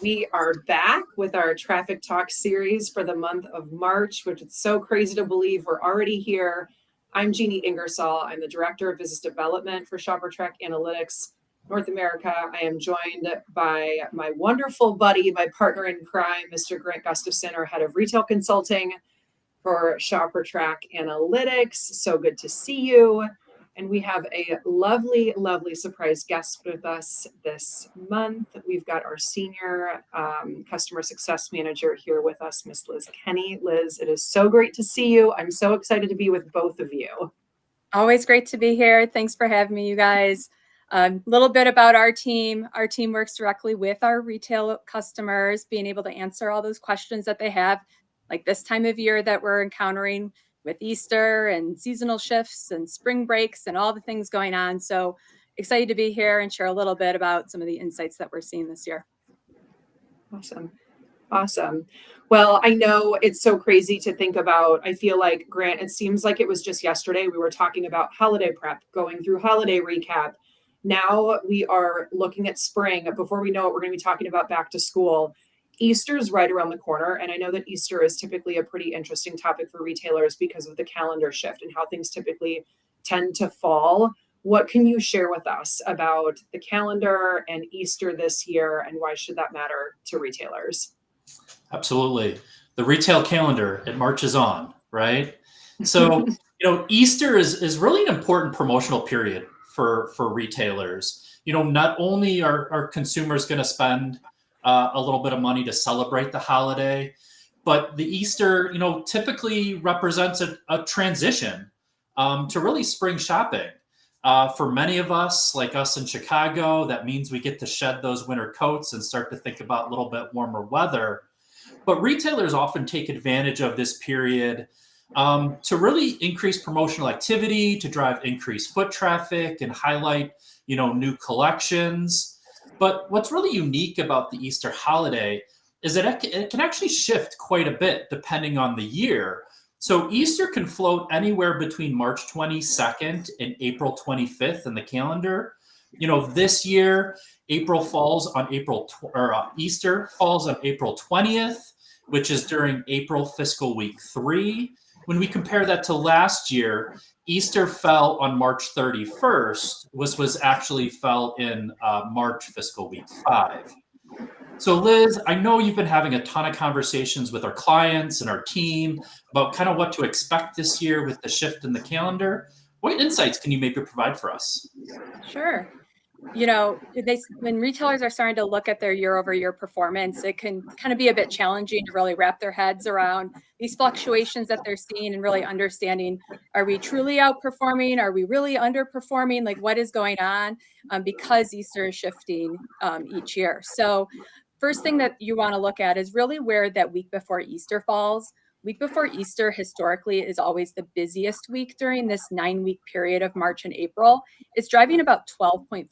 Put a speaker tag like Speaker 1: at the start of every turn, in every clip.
Speaker 1: We are back with our Traffic Talk series for the month of March, which is so crazy to believe we're already here. I'm Jeanne Ingersoll. I'm the Director of Business Development for ShopperTrack Analytics North America. I am joined by my wonderful buddy, my partner in crime, Mr. Grant Gustafson, our Head of Retail Consulting for ShopperTrack Analytics. So good to see you. And we have a lovely, lovely surprise guest with us this month. We've got our Senior Customer Success Manager here with us, Miss Liz Kenny. Liz, it is so great to see you. I'm so excited to be with both of you.
Speaker 2: Always great to be here. Thanks for having me, you guys. A little bit about our team. Our team works directly with our retail customers, being able to answer all those questions that they have, like this time of year that we're encountering with Easter and seasonal shifts and spring breaks and all the things going on. So excited to be here and share a little bit about some of the insights that we're seeing this year.
Speaker 1: Awesome. Awesome. Well, I know it's so crazy to think about. I feel like, Grant, it seems like it was just yesterday we were talking about holiday prep, going through holiday recap. Now we are looking at spring. Before we know it, we're going to be talking about back to school. Easter's right around the corner. And I know that Easter is typically a pretty interesting topic for retailers because of the calendar shift and how things typically tend to fall. What can you share with us about the calendar and Easter this year, and why should that matter to retailers?
Speaker 3: Absolutely. The retail calendar, it marches on, right? So, Easter is really an important promotional period for retailers. Not only are consumers going to spend a little bit of money to celebrate the holiday, but the Easter, typically represents a transition to really spring shopping. For many of us, like us in Chicago, that means we get to shed those winter coats and start to think about a little bit warmer weather. But retailers often take advantage of this period to really increase promotional activity, to drive increased foot traffic and highlight, new collections. But what's really unique about the Easter holiday is that it can actually shift quite a bit depending on the year. So Easter can float anywhere between March 22nd and April 25th in the calendar. This year, Easter falls on April 20th, which is during April fiscal week 3. When we compare that to last year, Easter fell on March 31st, which fell in March fiscal week 5. So Liz, I know you've been having a ton of conversations with our clients and our team about kind of what to expect this year with the shift in the calendar. What insights can you maybe provide for us?
Speaker 2: Sure. When retailers are starting to look at their year-over-year performance, it can kind of be a bit challenging to really wrap their heads around these fluctuations that they're seeing and really understanding, are we truly outperforming? Are we really underperforming? Like, what is going on? Because Easter is shifting each year. So first thing that you want to look at is really where that week before Easter falls. Week before Easter historically is always the busiest week during this 9-week period of March and April. It's driving about 12.5%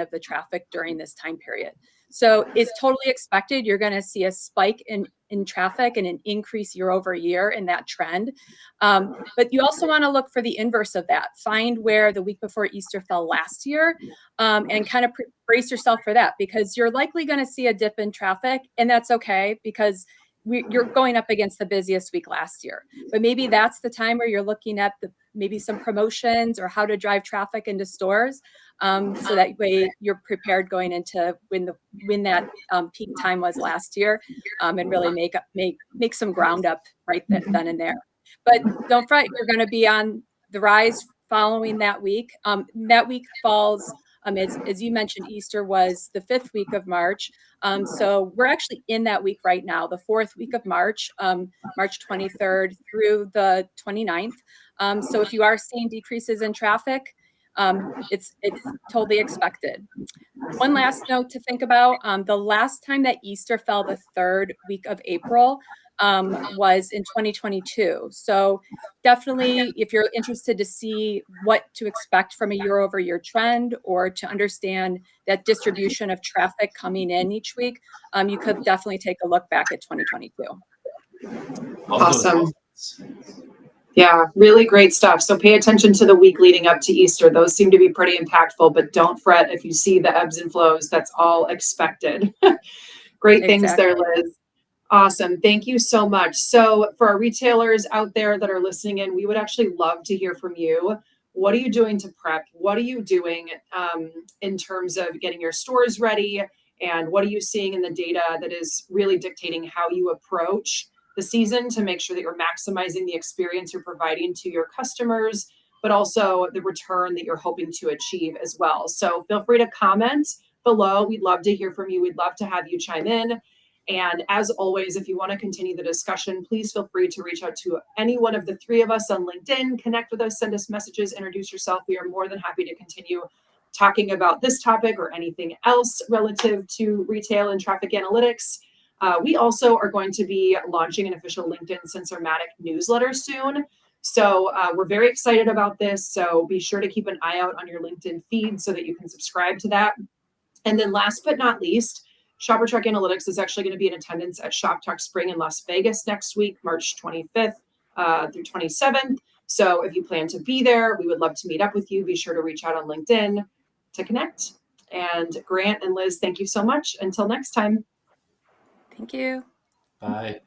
Speaker 2: of the traffic during this time period. So it's totally expected. You're going to see a spike in traffic and an increase year over year in that trend. But you also want to look for the inverse of that. Find where the week before Easter fell last year and kind of brace yourself for that, because you're likely going to see a dip in traffic, and that's okay because you're going up against the busiest week last year. But maybe that's the time where you're looking at maybe some promotions or how to drive traffic into stores, so that way you're prepared going into when that peak time was last year, and really make some ground up right then and there. But don't fret, you're going to be on the rise following that week. That week falls, as you mentioned, Easter was the 5th week of March. So we're actually in that week right now, the 4th week of March, March 23rd through the 29th. So if you are seeing decreases in traffic, it's totally expected. One last note to think about, the last time that Easter fell the 3rd week of April was in 2022. So definitely, if you're interested to see what to expect from a year-over-year trend or to understand that distribution of traffic coming in each week, you could definitely take a look back at 2022.
Speaker 1: Awesome. Yeah, really great stuff. So pay attention to the week leading up to Easter. Those seem to be pretty impactful, but don't fret if you see the ebbs and flows. That's all expected. Great things there,
Speaker 2: Exactly.
Speaker 1: Liz. Awesome. Thank you so much. So, for our retailers out there that are listening in, we would actually love to hear from you. What are you doing to prep? What are you doing in terms of getting your stores ready? And what are you seeing in the data that is really dictating how you approach the season to make sure that you're maximizing the experience you're providing to your customers, but also the return that you're hoping to achieve as well? So, feel free to comment below. We'd love to hear from you. We'd love to have you chime in. And as always, if you want to continue the discussion, please feel free to reach out to any one of the three of us on LinkedIn, connect with us, send us messages, introduce yourself. We are more than happy to continue talking about this topic or anything else relative to retail and traffic analytics. We also are going to be launching an official LinkedIn Sensormatic newsletter soon. So we're very excited about this. So be sure to keep an eye out on your LinkedIn feed so that you can subscribe to that. And then last but not least, ShopperTrack Analytics is actually going to be in attendance at Shop Talk Spring in Las Vegas next week, March 25th through 27th. So if you plan to be there, we would love to meet up with you. Be sure to reach out on LinkedIn to connect. And Grant and Liz, thank you so much. Until next time.
Speaker 2: Thank you.
Speaker 3: Bye.